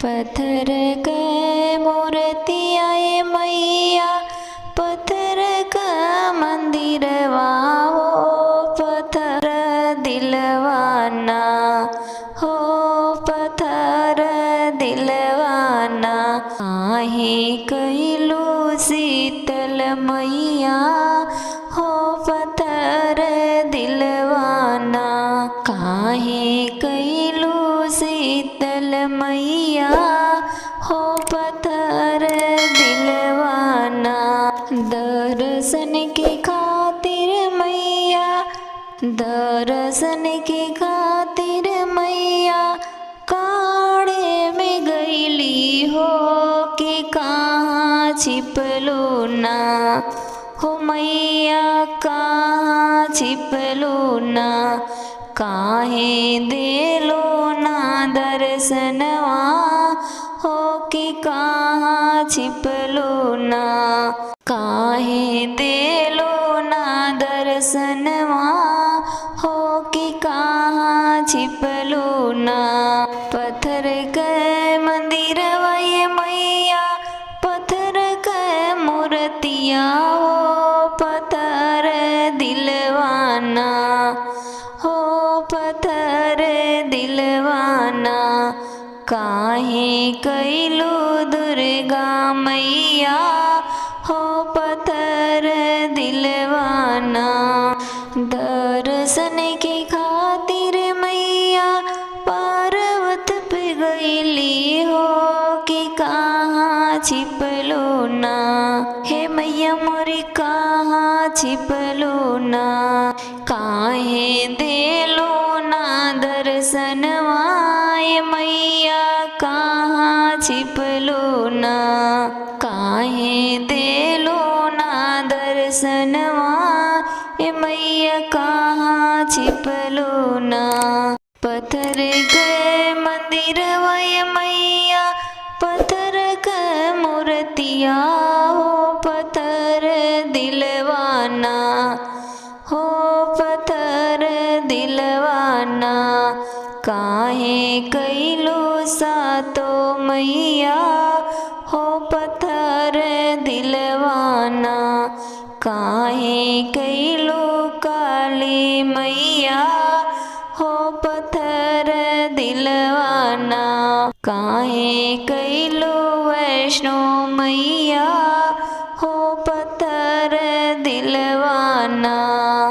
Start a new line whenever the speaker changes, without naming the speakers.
पत्थर के मूर्तिया ये मैया, पत्थर का मंदिरवा हो, पत्थर दिलवाना हो, पत्थर दिलवाना। काहे कहलू शीतल मैया हो, पत्थर दिलवाना। काहे कहलू शीतल मैया हो, पत्थर दिलवाना। दर्शन के खातिर मैया, दर्शन के खातिर मैया, काढ़े में गईली हो कि कहाँ छिपलू ना हो मैया, कहाँ छिपलू ना। काहे देलो ना दर्शनवा हो कि कहाँ छिपलू ना। काहे देलो ना दर्शनवा हो कि कहाँ छिपलू ना। पत्थर के मंदिरवा ये मैया, पत्थर के मूर्तिया हो, पत्थर दिलवाना हो, पत्थर दिलवाना। काहे कहलू दुर्गा मैया हो, पत्थर दिलवाना। दर्शन के खातिर मैया पर्वत पे गईली हो कि कहाँ छिपलू ना। हे मैया मोरी कहाँ छिपलू ना। काहे देलो ना दर्शनवा ये मैया, कहाँ छिपलू ना। काहे देलो ना दर्शनवा ये मैया, कहाँ छिपलू ना। पत्थर के मंदिरवा ये मैया, पत्थर के मूर्तिया हो, पत्थर दिलवाना हो, पत्थर दिलवाना। काहे कहलू सातो मैया हो, पत्थर दिलवाना। काहे